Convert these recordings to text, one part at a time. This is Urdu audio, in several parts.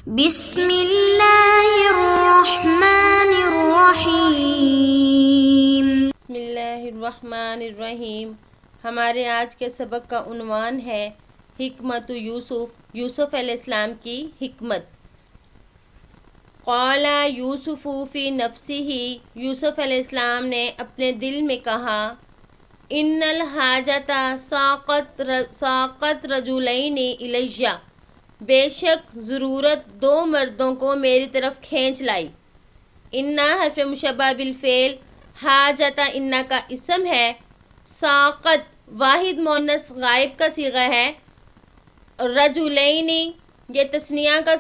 بسم اللہ الرحمن الرحیم۔ بسم اللہ الرحمن الرحیم۔ ہمارے آج کے سبق کا عنوان ہے حکمت یوسف علیہ السلام کی حکمت۔ قال یوسف فی نفسہ، یوسف علیہ السلام نے اپنے دل میں کہا، ان الحاجۃ ساقت رجلین الیہ، بے شک ضرورت دو مردوں کو میری طرف کھینچ لائی۔ انا حرف مشبہ بالفعل، حاجت انا کا اسم ہے، ساقت واحد مؤنث غائب کا صیغہ ہے، رجلین یہ تثنیہ کا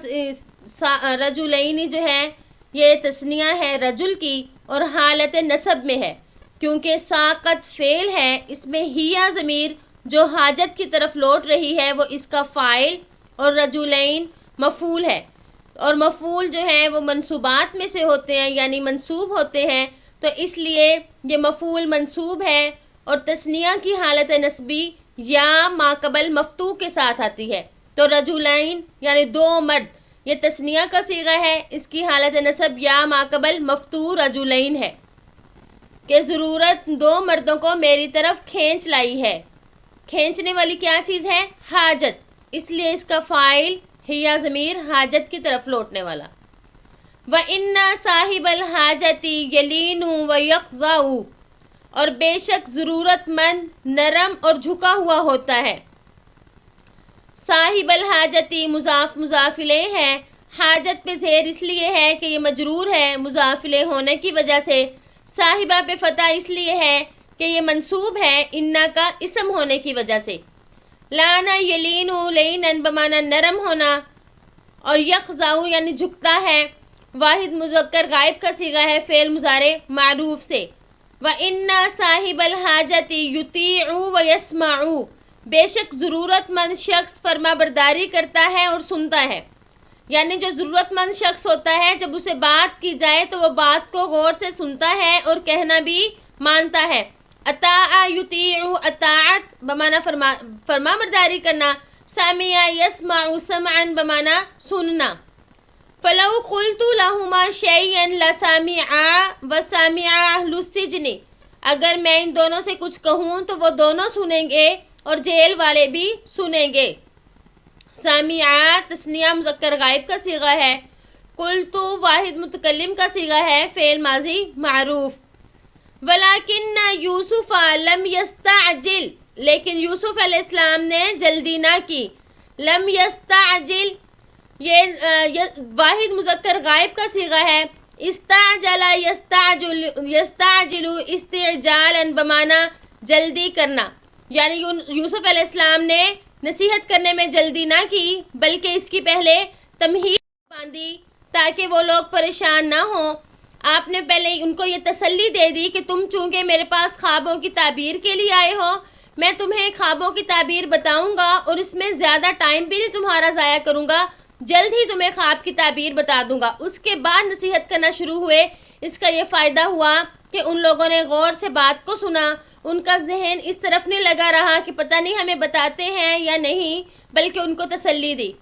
رجلین جو ہے یہ تثنیہ ہے رجل کی اور حالت نصب میں ہے، کیونکہ ساقت فعل ہے، اس میں ہیا ضمیر جو حاجت کی طرف لوٹ رہی ہے وہ اس کا فاعل اور رجلین مفعول ہے، اور مفعول جو ہے وہ منصوبات میں سے ہوتے ہیں یعنی منصوب ہوتے ہیں، تو اس لیے یہ مفعول منصوب ہے اور تثنیہ کی حالت نصبی یا ما قبل مفتوح کے ساتھ آتی ہے، تو رجلین یعنی دو مرد یہ تثنیہ کا صیغہ ہے، اس کی حالت نصب یا ما قبل مفتوح رجلین ہے کہ ضرورت دو مردوں کو میری طرف کھینچ لائی ہے۔ کھینچنے والی کیا چیز ہے؟ حاجت، اس لیے اس کا فاعل ہیا ضمیر حاجت کی طرف لوٹنے والا۔ وَإِنَّ صَاحِبَ الْحَاجَةِ يَلِينُ وَيَخْضَعُ، اور بے شک ضرورت مند نرم اور جھکا ہوا ہوتا ہے۔ صاحب الحاجتی مضاف مضاف الیہ ہے، حاجت پہ زیر اس لیے ہے کہ یہ مجرور ہے مضاف الیہ ہونے کی وجہ سے، صاحبہ پہ فتح اس لیے ہے کہ یہ منصوب ہے انا کا اسم ہونے کی وجہ سے۔ لانا یلینو لینن بمانا نرم ہونا، اور یخضع یعنی جھکتا ہے، واحد مذکر غائب کا صیغہ ہے فعل مضارع معروف سے۔ وَإِنَّ صَاحِبَ الْحَاجَةِ يُطِيعُ وَيَسْمَعُ، بے شک ضرورت مند شخص فرما برداری کرتا ہے اور سنتا ہے، یعنی جو ضرورت مند شخص ہوتا ہے جب اسے بات کی جائے تو وہ بات کو غور سے سنتا ہے اور کہنا بھی مانتا ہے۔ اطاع یطیع، اطاعت بمانا فرما برداری کرنا، سمع یسمع سمعا بمانا سننا۔ فَلَوْ قُلْتُ لَهُمَا شَيْئًا لَسَمِعَا وَسَمِعَ أَهْلُ السِّجْنِ، اگر میں ان دونوں سے کچھ کہوں تو وہ دونوں سنیں گے اور جیل والے بھی سنیں گے۔ سامعہ تثنیہ مذکر غائب کا صیغہ ہے، قلت واحد متکلم کا صیغہ ہے فعل ماضی معروف۔ وَلَكِنَّ يُوسُفَ لَمْ يَسْتَعْجِلْ، لیکن یوسف علیہ السلام نے جلدی نہ کی۔ لم يستعجل یہ واحد مذکر غائب کا صیغہ ہے، استعجل یستعجل استعجالا بمانا جلدی کرنا، یعنی یوسف علیہ السلام نے نصیحت کرنے میں جلدی نہ کی بلکہ اس کی پہلے تمہید باندھی تاکہ وہ لوگ پریشان نہ ہوں۔ آپ نے پہلے ان کو یہ تسلی دے دی کہ تم چونکہ میرے پاس خوابوں کی تعبیر کے لیے آئے ہو، میں تمہیں خوابوں کی تعبیر بتاؤں گا اور اس میں زیادہ ٹائم بھی نہیں تمہارا ضائع کروں گا، جلد ہی تمہیں خواب کی تعبیر بتا دوں گا۔ اس کے بعد نصیحت کرنا شروع ہوئے، اس کا یہ فائدہ ہوا کہ ان لوگوں نے غور سے بات کو سنا، ان کا ذہن اس طرف نہیں لگا رہا کہ پتہ نہیں ہمیں بتاتے ہیں یا نہیں، بلکہ ان کو تسلی دی۔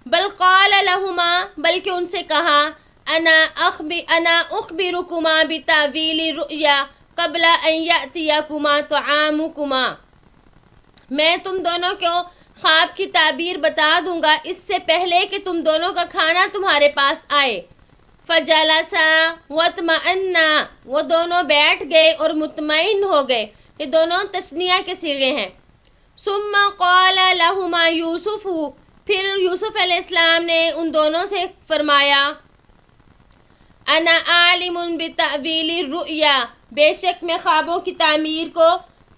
بل قال لہما، بلکہ ان سے کہا، انا اخبرکما بتاویل الرؤیا قبل ان یأتیکما طعامکما، میں تم دونوں کو خواب کی تعبیر بتا دوں گا اس سے پہلے کہ تم دونوں کا کھانا تمہارے پاس آئے۔ فجلسا واطمأنا، وہ دونوں بیٹھ گئے اور مطمئن ہو گئے، یہ دونوں تثنیہ کے صیغے ہیں۔ ثم قال لہما یوسف، پھر یوسف علیہ السلام نے ان دونوں سے فرمایا، انا عالم بتأویل الرؤیا، بے شک میں خوابوں کی تعمیر کو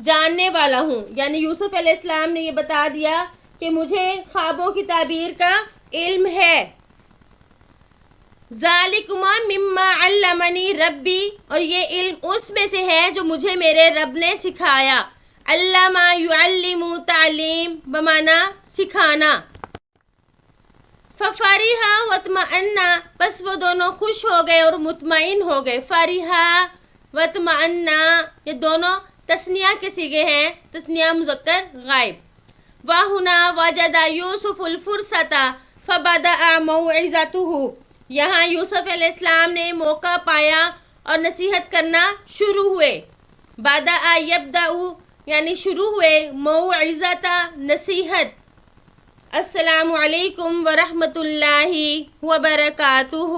جاننے والا ہوں، یعنی یوسف علیہ السلام نے یہ بتا دیا کہ مجھے خوابوں کی تعبیر کا علم ہے۔ ذالکما مما علمنی ربی، اور یہ علم اس میں سے ہے جو مجھے میرے رب نے سکھایا۔ علم یعلم تعلیم بمانا سکھانا۔ ففرحا واطمأنا، پس وہ دونوں خوش ہو گئے اور مطمئن ہو گئے۔ فرحا واطمأنا یہ دونوں تثنیہ کے صیغے ہیں، تثنیہ مذکر غائب۔ وَهُنَا وَجَدَ يُوسُفُ الْفُرْصَةَ فبدأ موعظته، یہاں یوسف علیہ السلام نے موقع پایا اور نصیحت کرنا شروع ہوئے. بدأ یبدأ یعنی شروع ہوئے، موعظۃ نصیحت. السلام علیکم ورحمۃ اللہ وبرکاتہ.